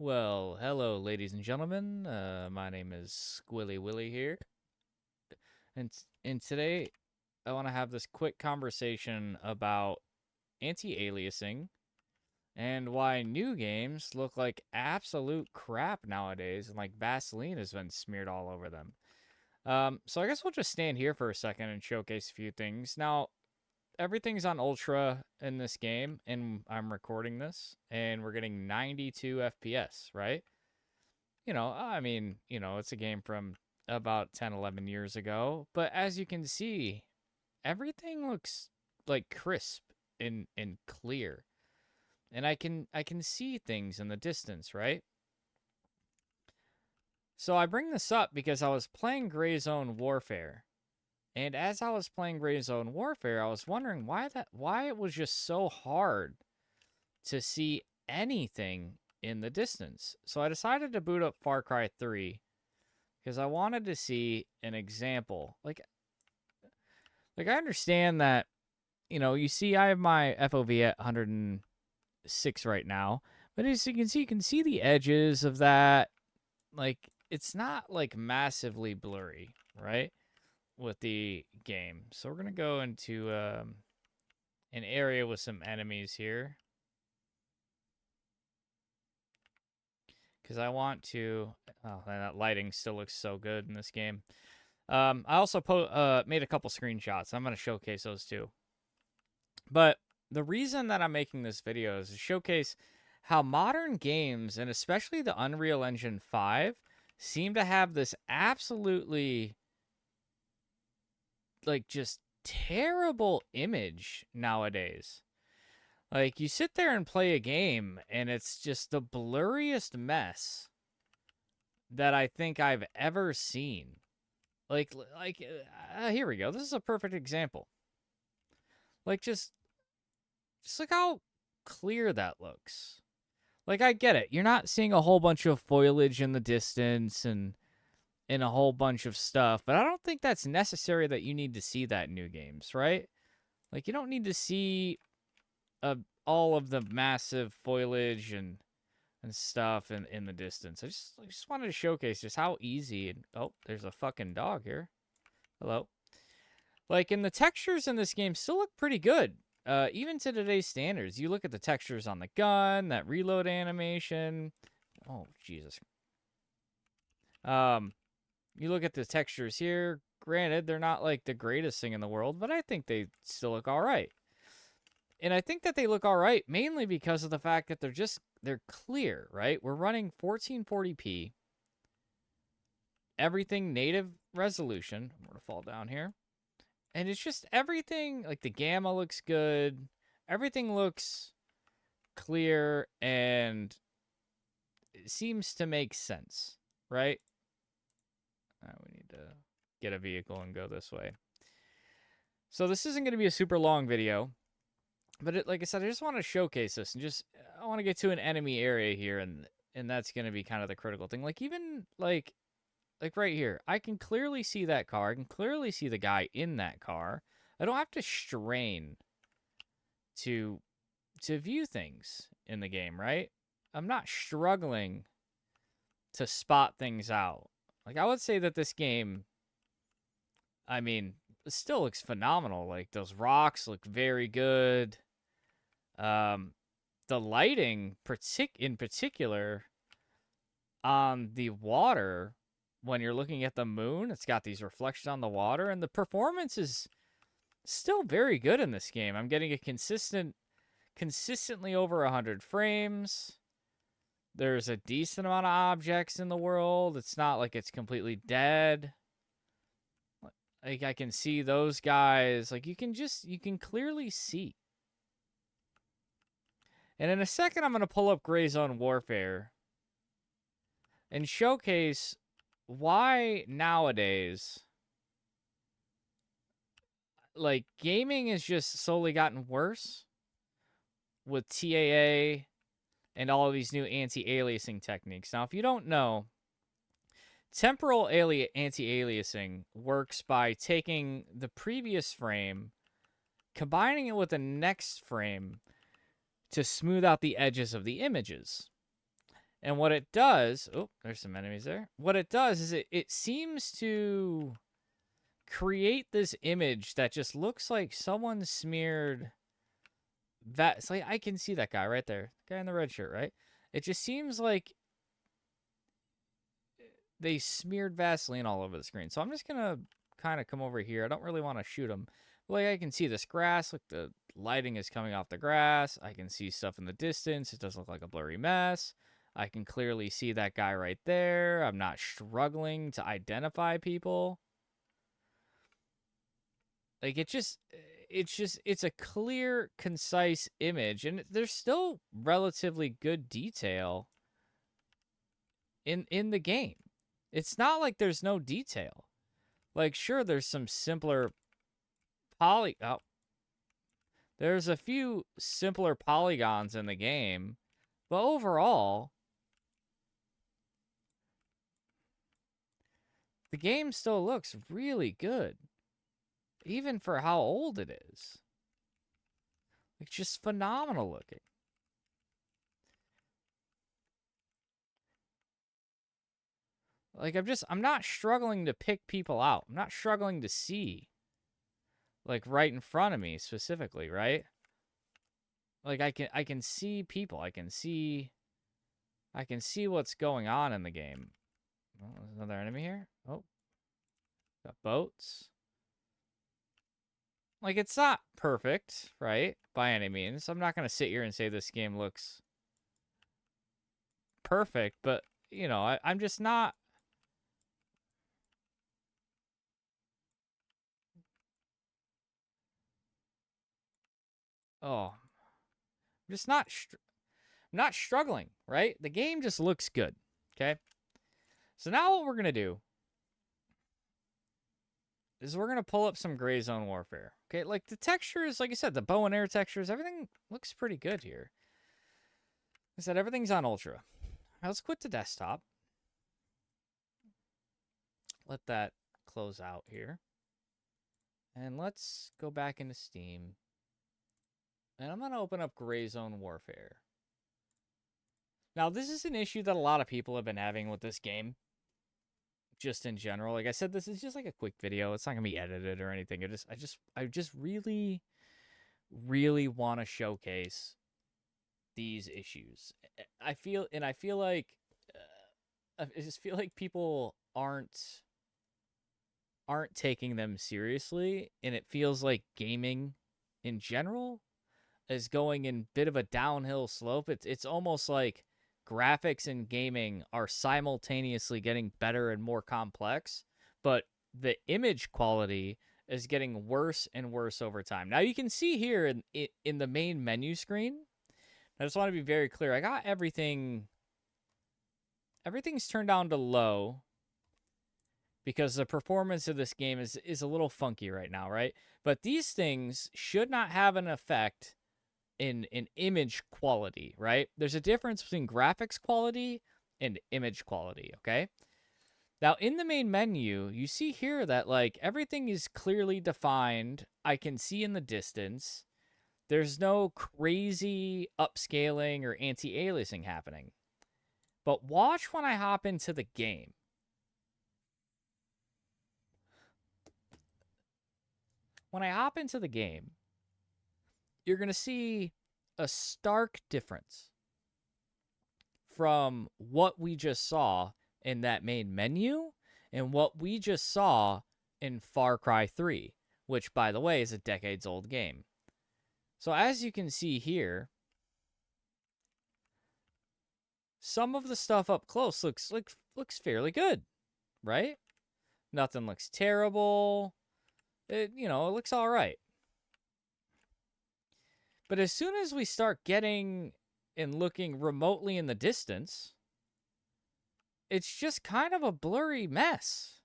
Well, hello, ladies and gentlemen. My name is Squilly Willy here, and today I want to have this quick conversation about anti-aliasing and why new games look like absolute crap nowadays, and like Vaseline has been smeared all over them. So I guess we'll just stand here for a second and showcase a few things. Now, everything's on ultra in this game, and I'm recording this, and we're getting 92 FPS, right? It's a game from about 10, 11 years ago. But as you can see, everything looks like crisp and clear. And I can see things in the distance, right? So I bring this up because I was playing Gray Zone Warfare. And as I was playing Gray Zone Warfare, I was wondering why it was just so hard to see anything in the distance. So I decided to boot up Far Cry 3 because I wanted to see an example. Like I understand that, you see I have my FOV at 106 right now, but as you can see the edges of that. Like it's not like massively blurry, right? With the game. So we're going to go into an area with some enemies here because I want to. Oh, that lighting still looks so good in this game. I also made a couple screenshots. I'm going to showcase those too. But the reason that I'm making this video is to showcase how modern games, and especially the Unreal Engine 5, seem to have this absolutely, like, just terrible image nowadays. Like, you sit there and play a game, and it's just the blurriest mess that I think I've ever seen. Here we go. This is a perfect example. Like, just look how clear that looks. Like, I get it. You're not seeing a whole bunch of foliage in the distance and a whole bunch of stuff, but I don't think that's necessary that you need to see that in new games, right? Like, you don't need to see all of the massive foliage and stuff in the distance. I just wanted to showcase just how easy. And oh, there's a fucking dog here. Hello. Like, and the textures in this game still look pretty good. Even to today's standards, you look at the textures on the gun, that reload animation. Oh, Jesus. You look at the textures here. Granted, they're not like the greatest thing in the world, but I think they still look all right. And I think that they look all right mainly because of the fact that they're clear, right? We're running 1440p, everything native resolution. I'm going to fall down here. And it's just everything, like the gamma looks good. Everything looks clear and it seems to make sense, right? We need to get a vehicle and go this way. So this isn't going to be a super long video, but like I said, I just want to showcase this and I want to get to an enemy area here, and that's going to be kind of the critical thing. Like even like right here, I can clearly see that car. I can clearly see the guy in that car. I don't have to strain to view things in the game, right? I'm not struggling to spot things out. Like I would say that this game, I mean, it still looks phenomenal. Like those rocks look very good. The lighting, in particular, on the water when you're looking at the moon, it's got these reflections on the water, and the performance is still very good in this game. I'm getting a consistently over 100 frames. There's a decent amount of objects in the world. It's not like it's completely dead. Like I can see those guys. Like you can clearly see. And in a second, I'm going to pull up Gray Zone Warfare and showcase why nowadays, like, gaming has just slowly gotten worse with TAA and all of these new anti-aliasing techniques. Now, if you don't know, temporal anti-aliasing works by taking the previous frame, combining it with the next frame to smooth out the edges of the images. And what it does, oh, there's some enemies there. What it does is it seems to create this image that just looks like someone smeared that. It's like I can see that guy right there, guy in the red shirt, right? It just seems like they smeared Vaseline all over the screen. So I'm just gonna kind of come over here. I don't really want to shoot him. Like I can see this grass. Look, the lighting is coming off the grass. I can see stuff in the distance. It does look like a blurry mess. I can clearly see that guy right there. I'm not struggling to identify people. Like it's a clear, concise image, and there's still relatively good detail in the game. It's not like there's no detail. Like sure, there's some simpler there's a few simpler polygons in the game, but overall, the game still looks really good, even for how old it is. It's just phenomenal looking. Like I'm not struggling to pick people out. I'm not struggling to see, like right in front of me specifically, right? Like I can see people. I can see what's going on in the game. Oh, there's another enemy here. Oh, got boats. Like it's not perfect, right? By any means. I'm not gonna sit here and say this game looks perfect, but you know, I'm just not. Oh, I'm just not struggling, right? The game just looks good. Okay. So now what we're gonna do is we're gonna pull up some Gray Zone Warfare. Okay, like the textures, like I said, the bow and arrow textures, everything looks pretty good here. I said everything's on ultra. Now let's quit the desktop. Let that close out here. And let's go back into Steam. And I'm going to open up Gray Zone Warfare. Now, this is an issue that a lot of people have been having with this game. Just in general. Like I said, this is just like a quick video. It's not going to be edited or anything. I just really, really want to showcase these issues. I feel like I just feel like people aren't taking them seriously, and it feels like gaming in general is going in a bit of a downhill slope. It's almost like graphics in gaming are simultaneously getting better and more complex, but the image quality is getting worse and worse over time. Now you can see here in the main menu screen, I just want to be very clear. I got everything's turned down to low because the performance of this game is a little funky right now, right? But these things should not have an effect in image quality, right? There's a difference between graphics quality and image quality, okay? Now, in the main menu, you see here that, like, everything is clearly defined. I can see in the distance. There's no crazy upscaling or anti-aliasing happening. But watch when I hop into the game. When I hop into the game, you're going to see a stark difference from what we just saw in that main menu and what we just saw in Far Cry 3, which, by the way, is a decades-old game. So as you can see here, some of the stuff up close looks fairly good, right? Nothing looks terrible. It looks all right. But as soon as we start getting and looking remotely in the distance, it's just kind of a blurry mess.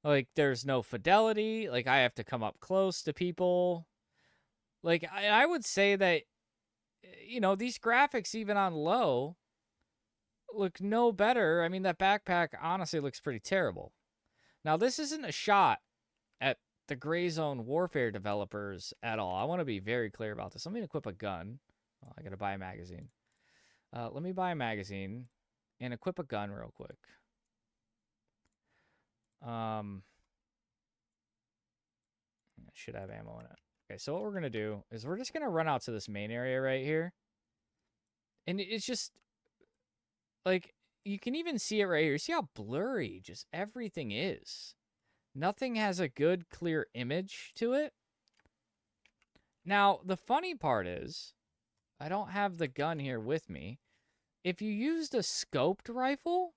Like, there's no fidelity. Like, I have to come up close to people. Like, I would say that, these graphics, even on low, look no better. I mean, that backpack honestly looks pretty terrible. Now, this isn't a shot at the Gray Zone Warfare developers at all. I want to be very clear about this. Let me equip a gun. Oh, I got to buy a magazine. Let me buy a magazine and equip a gun real quick. I should have ammo in it. Okay, so what we're going to do is we're just going to run out to this main area right here. And it's just, like, you can even see it right here. See how blurry just everything is. Nothing has a good, clear image to it. Now, the funny part is, I don't have the gun here with me. If you used a scoped rifle,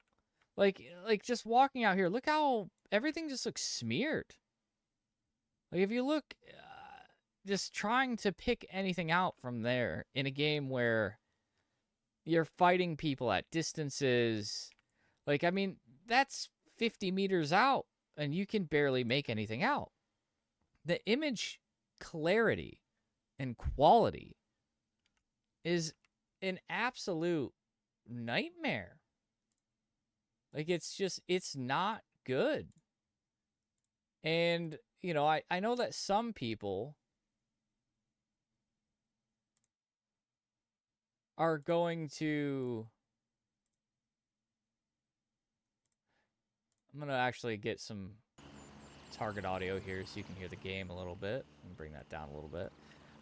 like just walking out here, look how everything just looks smeared. Like, if you look, just trying to pick anything out from there in a game where you're fighting people at distances, like, I mean, that's 50 meters out, and you can barely make anything out. The image clarity and quality is an absolute nightmare. Like, it's just, it's not good. And, you know, I know that some people are going to... I'm going to actually get some target audio here so you can hear the game a little bit and bring that down a little bit.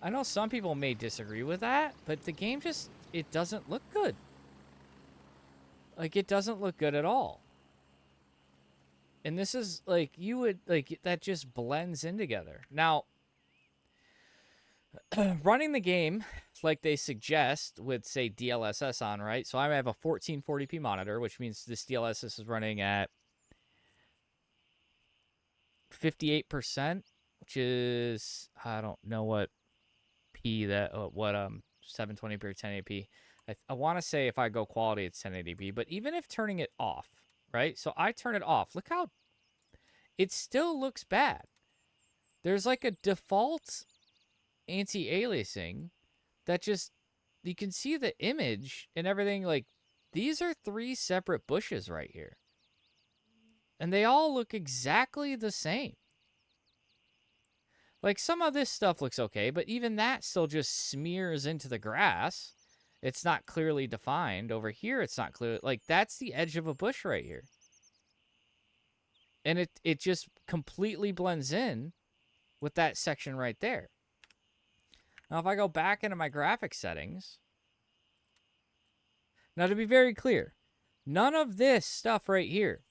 I know some people may disagree with that, but the game just, it doesn't look good. Like, it doesn't look good at all. And this is, like, you would, like, that just blends in together. Now, running the game like they suggest with, say, DLSS on, right? So I have a 1440p monitor, which means this DLSS is running at 58%, which is, I don't know what P that, what 720p or 1080p. I want to say if I go quality, it's 1080p, but even if turning it off, right? So I turn it off. Look how it still looks bad. There's like a default anti-aliasing that just, you can see the image and everything. Like, these are 3 separate bushes right here. And they all look exactly the same. Like, some of this stuff looks okay, but even that still just smears into the grass. It's not clearly defined. Over here, it's not clear. Like, that's the edge of a bush right here. And it just completely blends in with that section right there. Now, if I go back into my graphic settings... Now, to be very clear, none of this stuff right here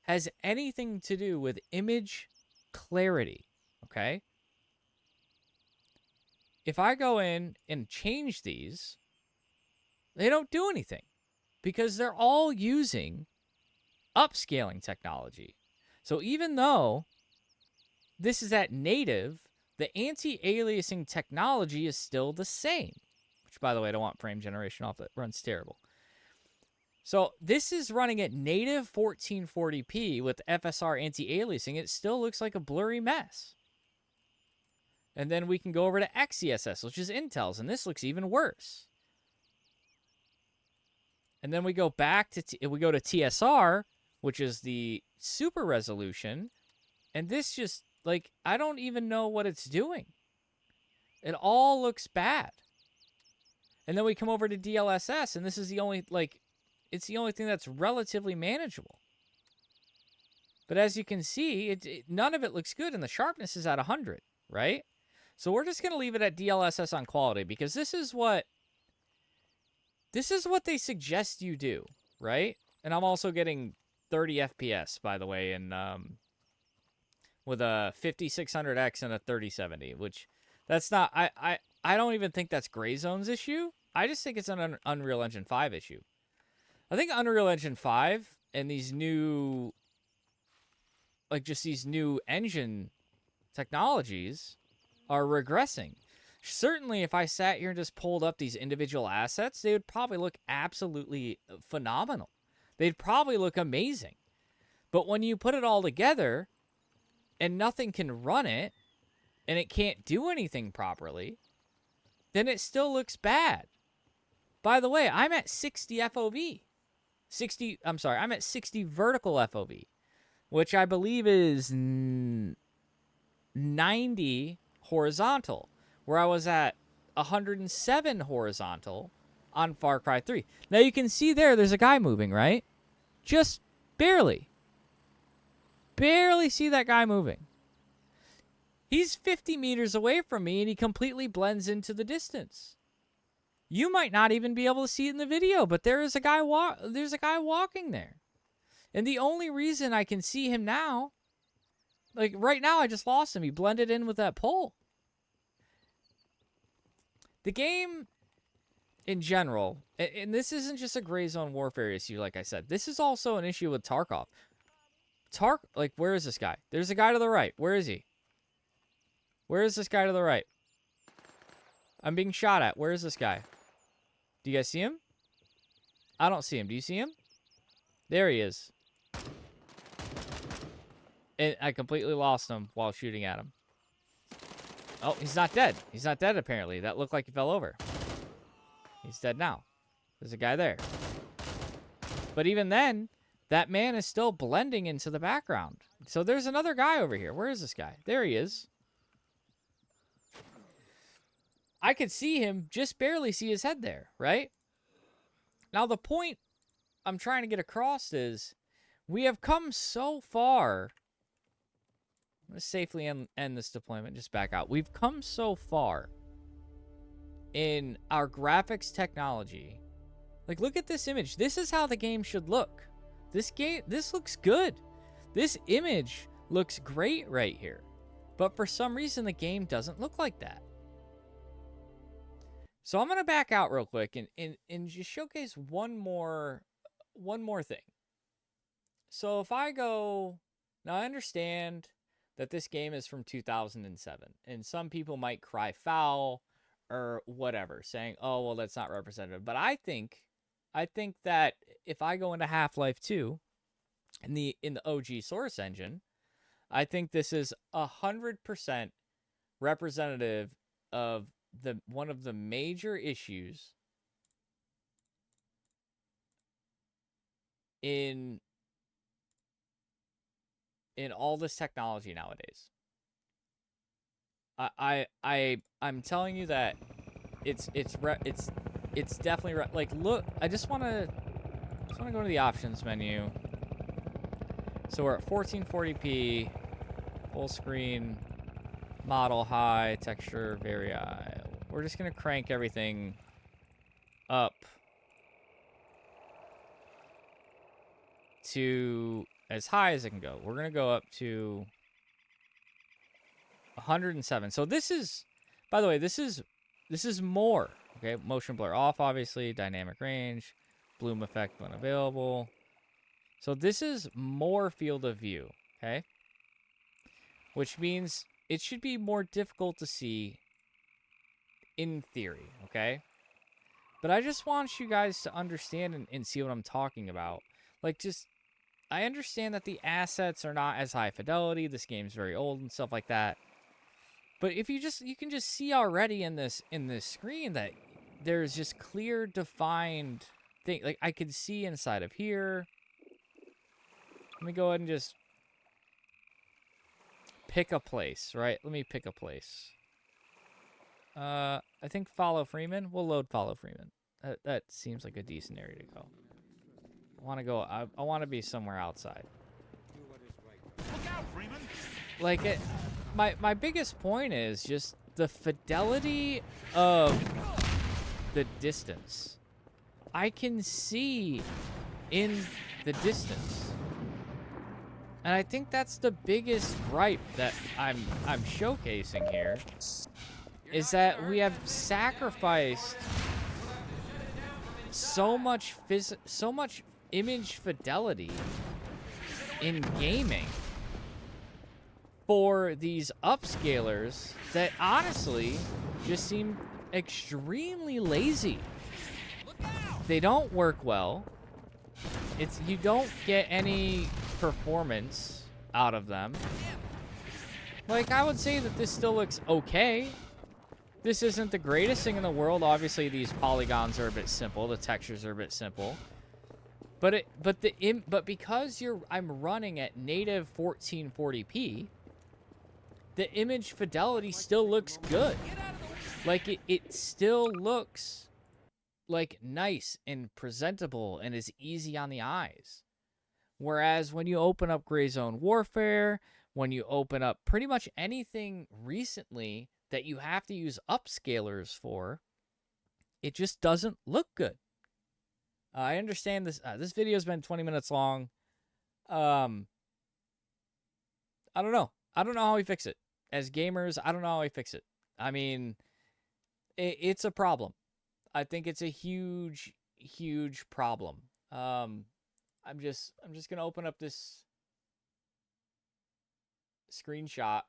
has anything to do with image clarity, okay? If I go in and change these, they don't do anything because they're all using upscaling technology. So even though this is at native, the anti-aliasing technology is still the same. Which, by the way, I don't want frame generation off. That runs terrible. So this is running at native 1440p with FSR anti-aliasing. It still looks like a blurry mess. And then we can go over to XeSS, which is Intel's, and this looks even worse. And then we go back to we go to TSR, which is the super resolution, and this just, like, I don't even know what it's doing. It all looks bad. And then we come over to DLSS, and this is the only, like, it's the only thing that's relatively manageable. But as you can see, none of it looks good, and the sharpness is at 100, right? So we're just going to leave it at DLSS on quality, because this is what they suggest you do, right? And I'm also getting 30 FPS, by the way, and with a 5600X and a 3070, which that's not, I don't even think that's Grayzone's issue. I just think it's an Unreal Engine 5 issue. I think Unreal Engine 5 and these new, like, just these new engine technologies are regressing. Certainly, if I sat here and just pulled up these individual assets, they would probably look absolutely phenomenal. They'd probably look amazing. But when you put it all together and nothing can run it and it can't do anything properly, then it still looks bad. By the way, I'm at 60 FOV. I'm at 60 vertical FOV, which I believe is 90 horizontal, where I was at 107 horizontal on Far Cry 3. Now you can see there's a guy moving, right? Just barely. Barely see that guy moving. He's 50 meters away from me, and he completely blends into the distance. You might not even be able to see it in the video, but there's a guy walking there. And the only reason I can see him now, like right now I just lost him. He blended in with that pole. The game in general, and this isn't just a gray zone warfare issue, like I said. This is also an issue with Tarkov. Like, where is this guy? There's a guy to the right. Where is he? Where is this guy to the right? I'm being shot at. Where is this guy? Do you guys see him? I don't see him. Do you see him? There he is. And I completely lost him while shooting at him. Oh, he's not dead. He's not dead, apparently. That looked like he fell over. He's dead now. There's a guy there. But even then, that man is still blending into the background. So there's another guy over here. Where is this guy? There he is. I could see him, just barely see his head there, right? Now, the point I'm trying to get across is we have come so far. Let's safely end this deployment. Just back out. We've come so far in our graphics technology. Like, look at this image. This is how the game should look. This looks good. This image looks great right here. But for some reason, the game doesn't look like that. So I'm going to back out real quick and just showcase one more thing. So if I go... Now, I understand that this game is from 2007. And some people might cry foul or whatever, saying, oh, well, that's not representative. But I think that if I go into Half-Life 2 in the OG Source engine, I think this is 100% representative of one of the major issues in all this technology nowadays. I'm telling you that it's definitely like, look, I just want to go to the options menu. So we're at 1440p, full screen, model high, texture very high. We're just gonna crank everything up to as high as it can go. We're gonna go up to 107. So this is, by the way, this is more. Okay, motion blur off, obviously, dynamic range, bloom effect when available. So this is more field of view, okay? Which means it should be more difficult to see in theory, okay? But I just want you guys to understand and see what I'm talking about. Like, I understand that the assets are not as high fidelity. This game's very old and stuff like that. But if you can just see already in this screen that there's just clear defined thing. Like, I could see inside of here. Let me go ahead and just pick a place, right? Let me pick a place. I think Follow Freeman. We'll load Follow Freeman. That seems like a decent area to go. I want to be somewhere outside. Look out, Freeman. Like, my biggest point is just the fidelity of the distance. I can see in the distance. And I think that's the biggest gripe that I'm showcasing here, is that we have sacrificed so much image fidelity in gaming for these upscalers that honestly just seem extremely lazy. They don't work well. You don't get any performance out of them. Like, I would say that this still looks okay. This isn't the greatest thing in the world. Obviously, these polygons are a bit simple. The textures are a bit simple. But because I'm running at native 1440p, the image fidelity still looks good. Like, it still looks like nice and presentable and is easy on the eyes. Whereas when you open up Gray Zone Warfare, when you open up pretty much anything recently that you have to use upscalers for, it just doesn't look good. I understand this. This video's been 20 minutes long. I don't know. I don't know how we fix it. As gamers, I don't know how we fix it. I mean, it's a problem. I think it's a huge, huge problem. I'm just gonna open up this screenshot.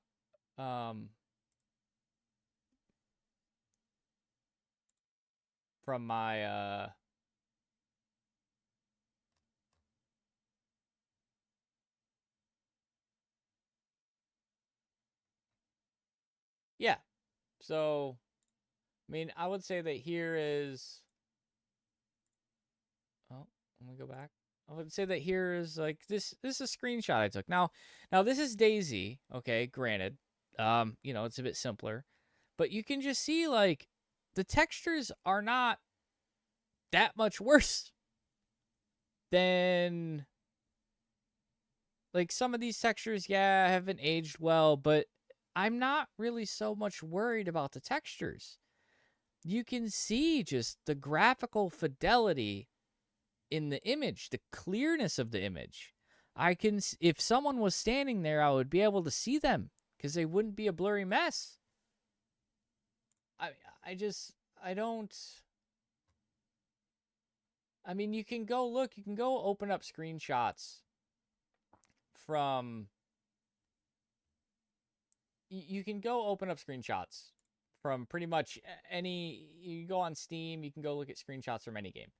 From my yeah. So, I mean, I would say that here is. Oh, let me go back. I would say that here is like this. This is a screenshot I took. Now this is DayZ. Okay, granted, you know, it's a bit simpler, but you can just see like the textures are not that much worse than like some of these textures. Yeah, haven't aged well, but I'm not really so much worried about the textures. You can see just the graphical fidelity in the image, the clearness of the image. If someone was standing there, I would be able to see them because they wouldn't be a blurry mess. I don't. I mean, you can go open up screenshots from. You can go open up screenshots from pretty much any. You go on Steam, you can go look at screenshots from any game.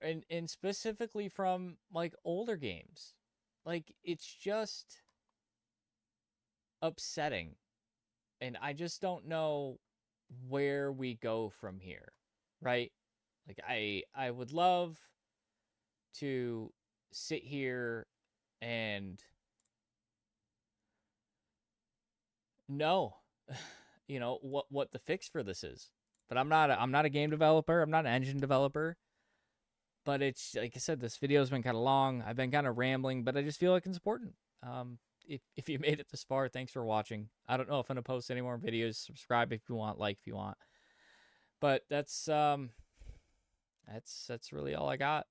And specifically from like older games. Like it's just upsetting. And I just don't know where we go from here, right? Like I would love to sit here and know you know what the fix for this is. But I'm not a game developer, I'm not an engine developer. But it's like I said, this video's been kind of long. I've been kind of rambling, but I just feel like it's important. If you made it this far, thanks for watching. I don't know if I'm gonna post any more videos. Subscribe if you want, like if you want. But that's really all I got.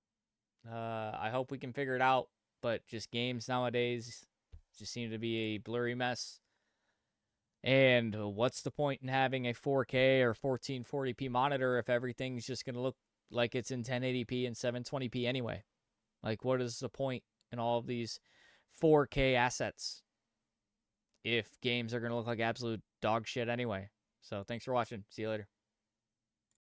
I hope we can figure it out. But just games nowadays just seem to be a blurry mess. And what's the point in having a 4K or 1440p monitor if everything's just gonna look like it's in 1080p and 720p anyway? Like, what is the point in all of these 4K assets if games are going to look like absolute dog shit anyway? So thanks for watching. See you later.